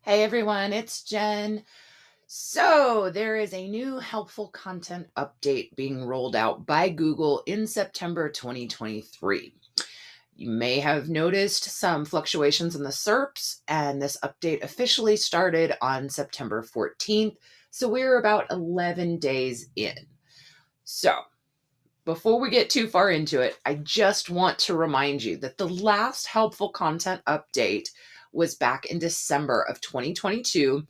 Hey everyone, it's Jen. So, there is a new helpful content update being rolled out by Google in September 2023. You may have noticed some fluctuations in the SERPs, and this update officially started on September 14th. So, we're about 11 days in. So, before we get too far into it, I just want to remind you that the last helpful content update was back in December of 2022,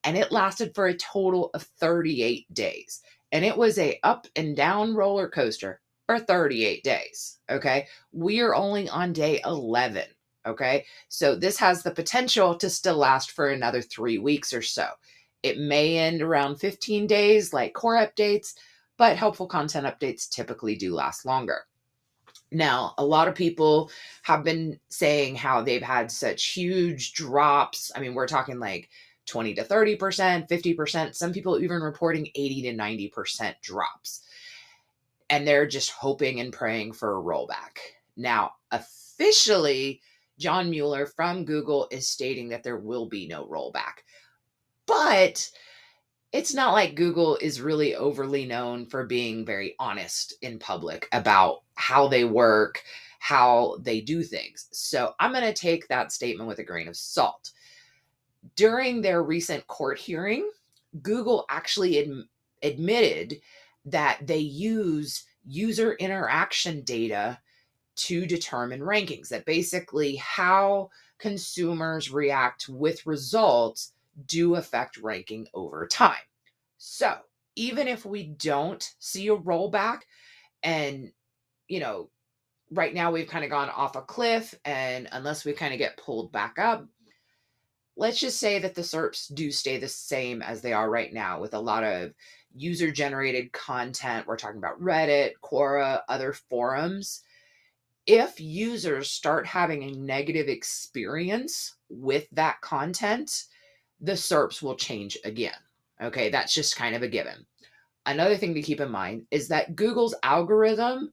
and it lasted for a total of 38 days. And it was a up and down roller coaster for 38 days. Okay. We are only on day 11. Okay. So this has the potential to still last for another 3 weeks or so. It may end around 15 days like core updates, but helpful content updates typically do last longer. Now, a lot of people have been saying how they've had such huge drops. I mean, we're talking like 20 to 30%, 50%, some people even reporting 80 to 90% drops. And they're just hoping and praying for a rollback. Now, officially, John Mueller from Google is stating that there will be no rollback. But it's not like Google is really overly known for being very honest in public about how they work, how they do things. So I'm going to take that statement with a grain of salt. During their recent court hearing, Google actually admitted that they use user interaction data to determine rankings, that basically how consumers react with results do affect ranking over time. So even if we don't see a rollback and, you know, right now we've kind of gone off a cliff, and unless we kind of get pulled back up, let's just say that the SERPs do stay the same as they are right now with a lot of user generated content. We're talking about Reddit, Quora, other forums. If users start having a negative experience with that content, the SERPs will change again. Okay, that's just kind of a given. Another thing to keep in mind is that Google's algorithm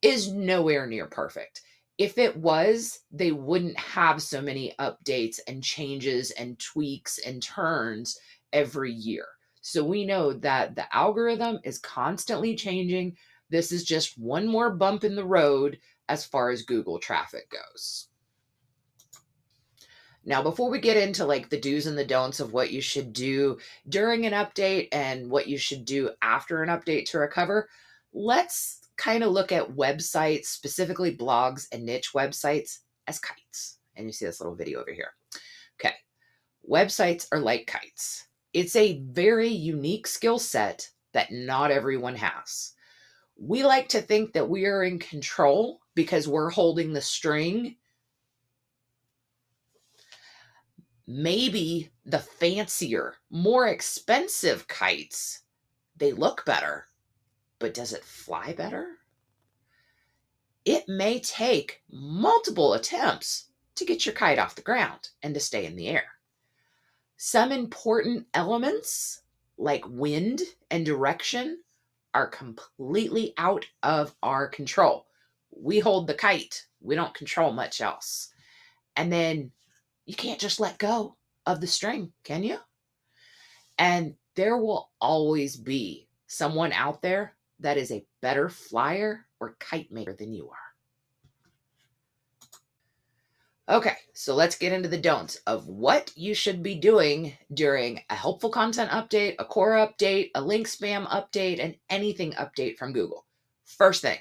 is nowhere near perfect. If it was, they wouldn't have so many updates and changes and tweaks and turns every year. So we know that the algorithm is constantly changing. This is just one more bump in the road as far as Google traffic goes. Now, before we get into like the do's and the don'ts of what you should do during an update and what you should do after an update to recover, let's kind of look at websites, specifically blogs and niche websites, as kites. And you see this little video over here. Okay. Websites are like kites. It's a very unique skill set that not everyone has. We like to think that we are in control because we're holding the string. Maybe the fancier, more expensive kites, they look better, but does it fly better? It may take multiple attempts to get your kite off the ground and to stay in the air. Some important elements, like wind and direction, are completely out of our control. We hold the kite, we don't control much else. And then you can't just let go of the string, can you? And there will always be someone out there that is a better flyer or kite maker than you are. Okay, so let's get into the don'ts of what you should be doing during a helpful content update, a core update, a link spam update, and anything update from Google. First thing,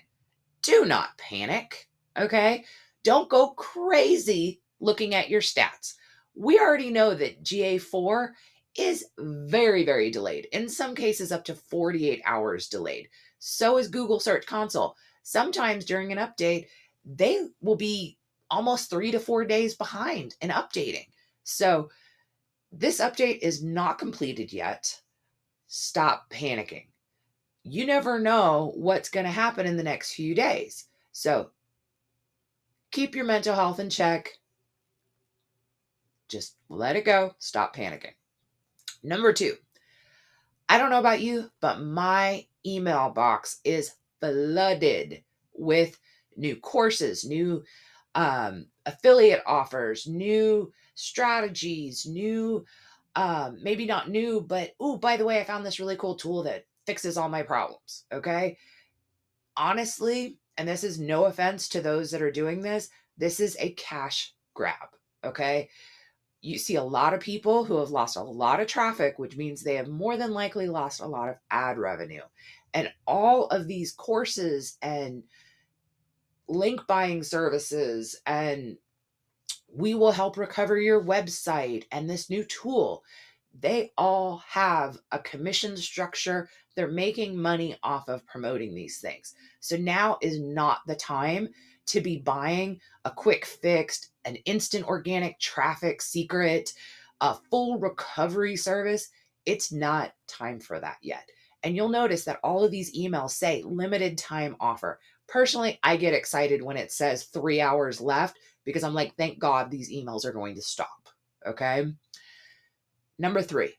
do not panic, okay? Don't go crazy looking at your stats. We already know that GA4 is very, very delayed. In some cases, up to 48 hours delayed. So is Google Search Console. Sometimes during an update, they will be almost 3 to 4 days behind in updating. So this update is not completed yet. Stop panicking. You never know what's going to happen in the next few days. So keep your mental health in check. Just let it go. Stop panicking. Number 2, I don't know about you, but my email box is flooded with new courses, new affiliate offers, new strategies, new, maybe not new, but oh, by the way, I found this really cool tool that fixes all my problems. Okay. Honestly, and this is no offense to those that are doing this is a cash grab. Okay. You see a lot of people who have lost a lot of traffic, which means they have more than likely lost a lot of ad revenue. And all of these courses and link buying services and we will help recover your website and this new tool, they all have a commission structure. They're making money off of promoting these things. So now is not the time to be buying a quick fix, an instant organic traffic secret, a full recovery service. It's not time for that yet. And you'll notice that all of these emails say limited time offer. Personally, I get excited when it says 3 hours left because I'm like, thank God these emails are going to stop. Okay. Number 3,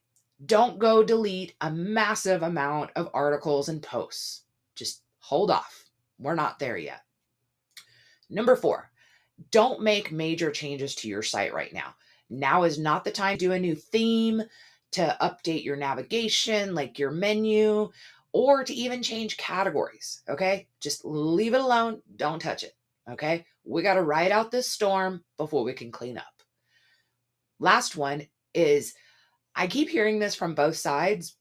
don't go delete a massive amount of articles and posts. Just hold off. We're not there yet. Number 4, don't make major changes to your site right now. Now is not the time to do a new theme, to update your navigation, like your menu, or to even change categories. Okay. Just leave it alone. Don't touch it. Okay. We got to ride out this storm before we can clean up. Last one is, I keep hearing this from both sides.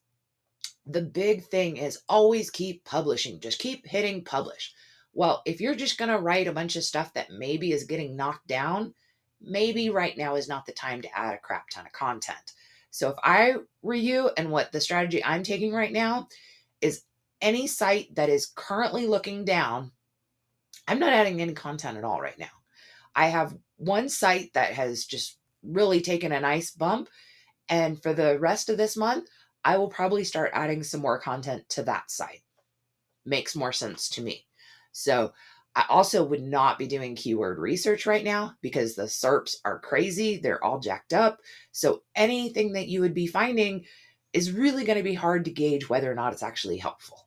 The big thing is always keep publishing. Just keep hitting publish. Well, if you're just going to write a bunch of stuff that maybe is getting knocked down, maybe right now is not the time to add a crap ton of content. So if I were you, and what the strategy I'm taking right now is, any site that is currently looking down, I'm not adding any content at all right now. I have one site that has just really taken a nice bump. And for the rest of this month, I will probably start adding some more content to that site. Makes more sense to me. So I also would not be doing keyword research right now because the SERPs are crazy. They're all jacked up. So anything that you would be finding is really going to be hard to gauge whether or not it's actually helpful.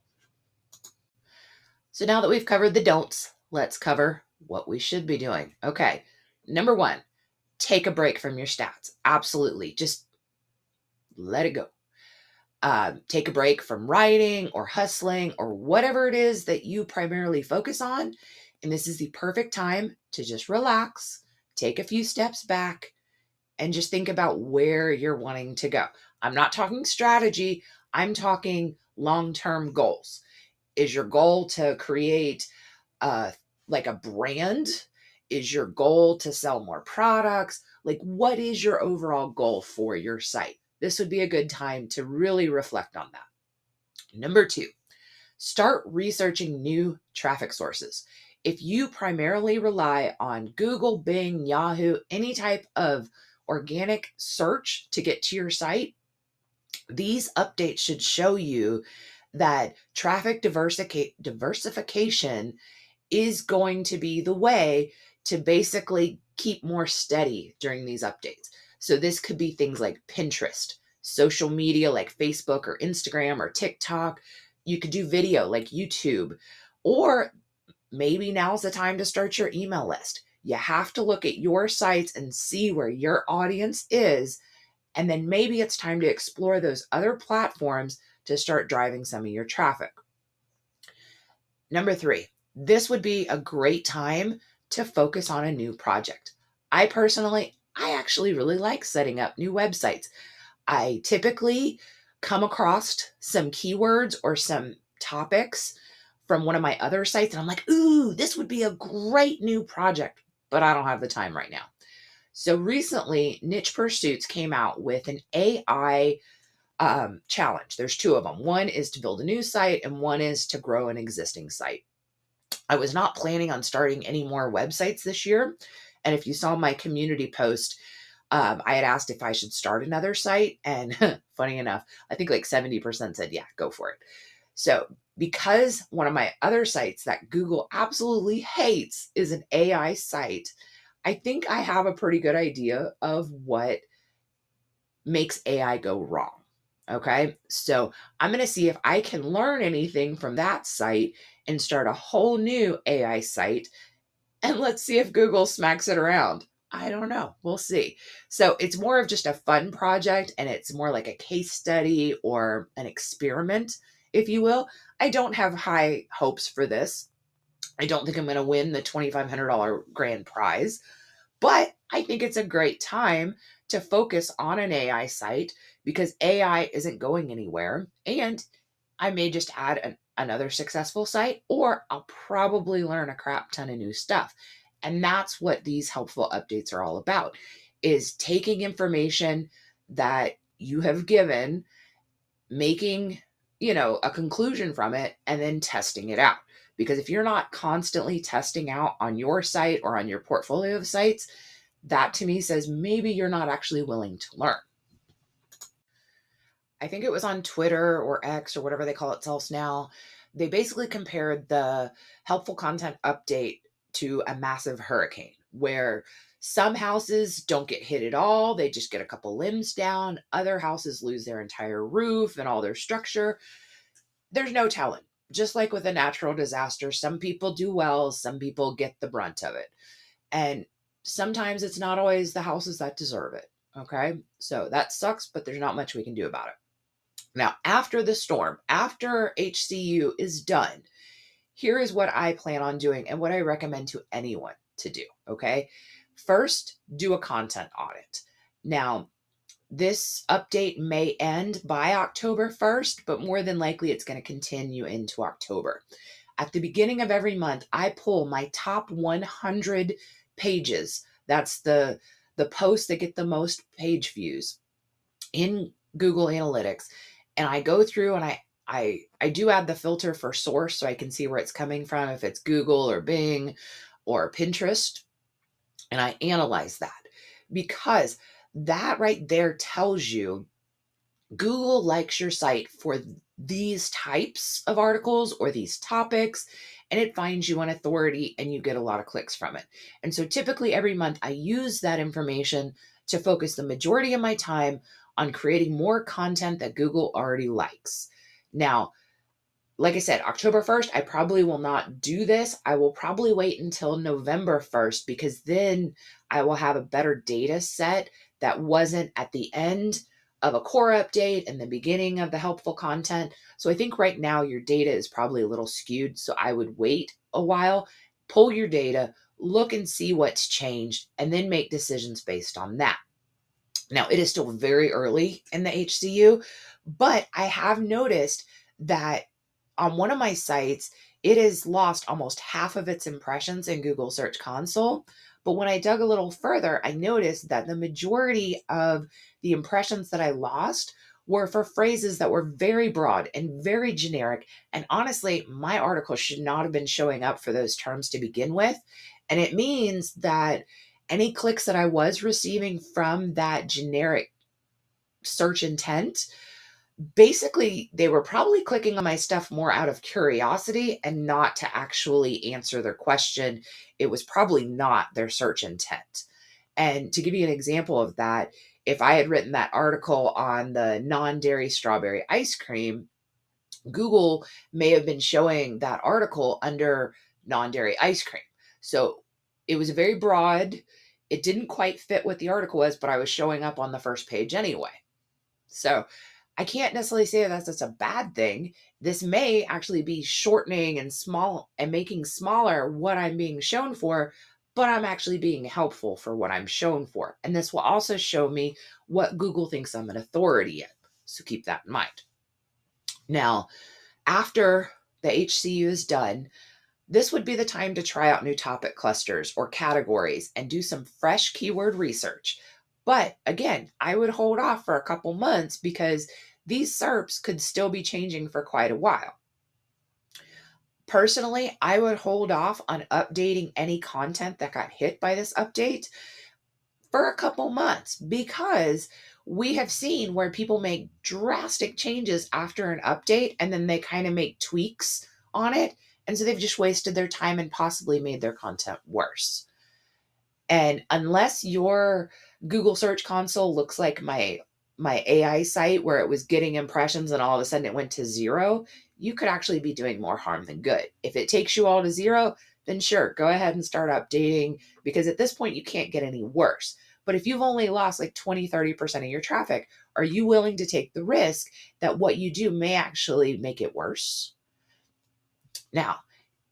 So now that we've covered the don'ts, let's cover what we should be doing. Okay. Number 1, take a break from your stats. Absolutely. Just let it go. Take a break from writing or hustling or whatever it is that you primarily focus on. And this is the perfect time to just relax, take a few steps back, and just think about where you're wanting to go. I'm not talking strategy, I'm talking long-term goals. Is your goal to create like a brand? Is your goal to sell more products? Like, what is your overall goal for your site? This would be a good time to really reflect on that. Number 2, start researching new traffic sources. If you primarily rely on Google, Bing, Yahoo, any type of organic search to get to your site, these updates should show you that traffic diversification is going to be the way to basically keep more steady during these updates. So this could be things like Pinterest, social media like Facebook or Instagram or TikTok. You could do video like YouTube, or maybe now's the time to start your email list. You have to look at your sites and see where your audience is. And then maybe it's time to explore those other platforms to start driving some of your traffic. Number 3, this would be a great time to focus on a new project. I actually really like setting up new websites. I typically come across some keywords or some topics from one of my other sites, and I'm like, ooh, this would be a great new project, but I don't have the time right now. So recently, Niche Pursuits came out with an AI challenge. There's 2 of them. One is to build a new site, and one is to grow an existing site. I was not planning on starting any more websites this year. And if you saw my community post, I had asked if I should start another site. And funny enough, I think like 70% said, yeah, go for it. So because one of my other sites that Google absolutely hates is an AI site, I think I have a pretty good idea of what makes AI go wrong. Okay. So I'm going to see if I can learn anything from that site and start a whole new AI site and let's see if Google smacks it around. I don't know. We'll see. So it's more of just a fun project, and it's more like a case study or an experiment, if you will. I don't have high hopes for this. I don't think I'm going to win the $2,500 grand prize, but I think it's a great time to focus on an AI site because AI isn't going anywhere. And I may just add another successful site, or I'll probably learn a crap ton of new stuff. And that's what these helpful updates are all about, is taking information that you have given, making, a conclusion from it, and then testing it out. Because if you're not constantly testing out on your site or on your portfolio of sites, that to me says maybe you're not actually willing to learn. I think it was on Twitter or X or whatever they call itself now. They basically compared the helpful content update to a massive hurricane where some houses don't get hit at all. They just get a couple limbs down. Other houses lose their entire roof and all their structure. There's no telling. Just like with a natural disaster, some people do well, some people get the brunt of it. And sometimes it's not always the houses that deserve it. Okay. So that sucks, but there's not much we can do about it. Now, after the storm, after HCU is done, here is what I plan on doing and what I recommend to anyone to do. Okay. First, do a content audit. Now, this update may end by October 1st, but more than likely it's going to continue into October. At the beginning of every month, I pull my top 100 pages. That's the posts that get the most page views in Google Analytics. And I go through and I do add the filter for source so I can see where it's coming from, if it's Google or Bing or Pinterest, and I analyze that, because that right there tells you Google likes your site for these types of articles or these topics, and it finds you an authority and you get a lot of clicks from it. And so typically every month I use that information to focus the majority of my time on creating more content that Google already likes. Now, like I said, October 1st, I probably will not do this. I will probably wait until November 1st, because then I will have a better data set that wasn't at the end of a core update and the beginning of the helpful content. So I think right now your data is probably a little skewed. So I would wait a while, pull your data, look and see what's changed, and then make decisions based on that. Now, it is still very early in the HCU, but I have noticed that on one of my sites, it has lost almost half of its impressions in Google Search Console. But when I dug a little further, I noticed that the majority of the impressions that I lost were for phrases that were very broad and very generic. And honestly, my article should not have been showing up for those terms to begin with. And it means that any clicks that I was receiving from that generic search intent, basically they were probably clicking on my stuff more out of curiosity and not to actually answer their question. It was probably not their search intent. And to give you an example of that, if I had written that article on the non-dairy strawberry ice cream, Google may have been showing that article under non-dairy ice cream. So it was very broad. It didn't quite fit what the article was, but I was showing up on the first page anyway. So I can't necessarily say that's a bad thing. This may actually be shortening and small and making smaller what I'm being shown for, but I'm actually being helpful for what I'm shown for. And this will also show me what Google thinks I'm an authority in. So keep that in mind. Now, after the HCU is done, this would be the time to try out new topic clusters or categories and do some fresh keyword research. But again, I would hold off for a couple months because these SERPs could still be changing for quite a while. Personally, I would hold off on updating any content that got hit by this update for a couple months, because we have seen where people make drastic changes after an update and then they kind of make tweaks on it. And so they've just wasted their time and possibly made their content worse. And unless your Google Search Console looks like my AI site where it was getting impressions and all of a sudden it went to zero, you could actually be doing more harm than good. If it takes you all to zero, then sure, go ahead and start updating, because at this point you can't get any worse. But if you've only lost like 20-30% of your traffic, are you willing to take the risk that what you do may actually make it worse? Now,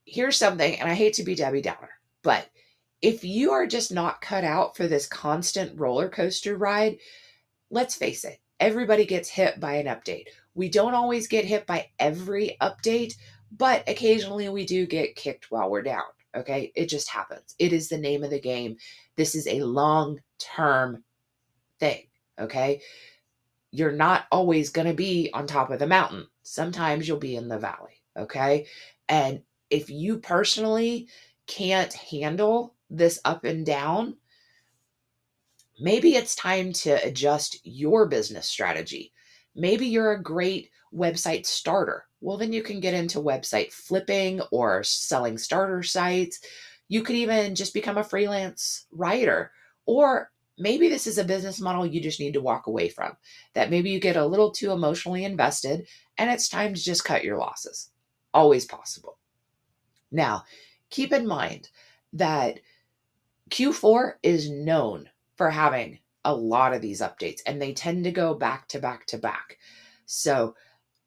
here's something, and I hate to be Debbie Downer, but if you are just not cut out for this constant roller coaster ride, let's face it, everybody gets hit by an update. We don't always get hit by every update, but occasionally we do get kicked while we're down. Okay. It just happens. It is the name of the game. This is a long term thing. Okay. You're not always going to be on top of the mountain. Sometimes you'll be in the valley. Okay. And if you personally can't handle this up and down, maybe it's time to adjust your business strategy. Maybe you're a great website starter. Well, then you can get into website flipping or selling starter sites. You could even just become a freelance writer. Or maybe this is a business model you just need to walk away from, that maybe you get a little too emotionally invested and it's time to just cut your losses. Always possible. Now, keep in mind that Q4 is known for having a lot of these updates, and they tend to go back to back to back. So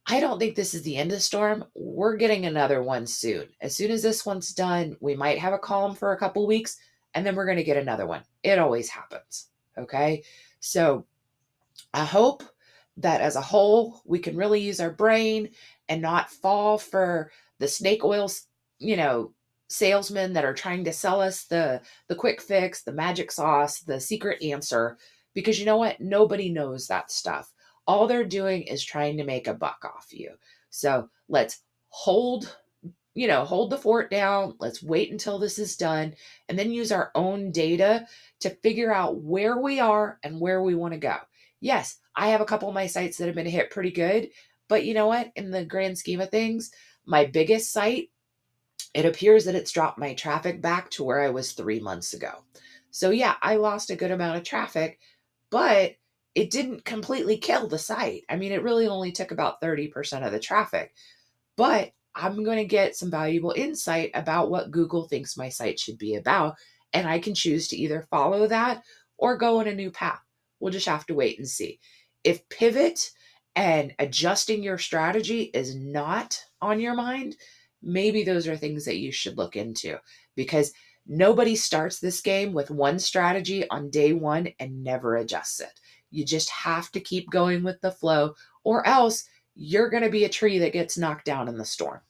I don't think this is the end of the storm. We're getting another one soon. As soon as this one's done, we might have a calm for a couple weeks, and then we're going to get another one. It always happens. Okay. So I hope that as a whole, we can really use our brain and not fall for the snake oils, you know, salesmen that are trying to sell us the quick fix, the magic sauce, the secret answer, because you know what? Nobody knows that stuff. All they're doing is trying to make a buck off you. So let's hold hold the fort down. Let's wait until this is done and then use our own data to figure out where we are and where we want to go. Yes, I have a couple of my sites that have been hit pretty good, but you know what? In the grand scheme of things, my biggest site, it appears that it's dropped my traffic back to where I was 3 months ago. So yeah, I lost a good amount of traffic, but it didn't completely kill the site. I mean, it really only took about 30% of the traffic. But I'm going to get some valuable insight about what Google thinks my site should be about. And I can choose to either follow that or go in a new path. We'll just have to wait and see. If pivot and adjusting your strategy is not on your mind, maybe those are things that you should look into, because nobody starts this game with one strategy on day one and never adjusts it. You just have to keep going with the flow, or else you're going to be a tree that gets knocked down in the storm.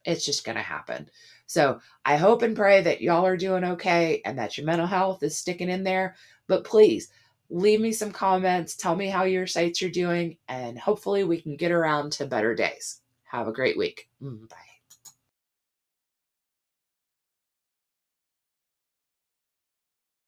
It's just going to happen. So I hope and pray that y'all are doing okay and that your mental health is sticking in there. But please leave me some comments. Tell me how your sites are doing, and hopefully we can get around to better days. Have a great week. Bye.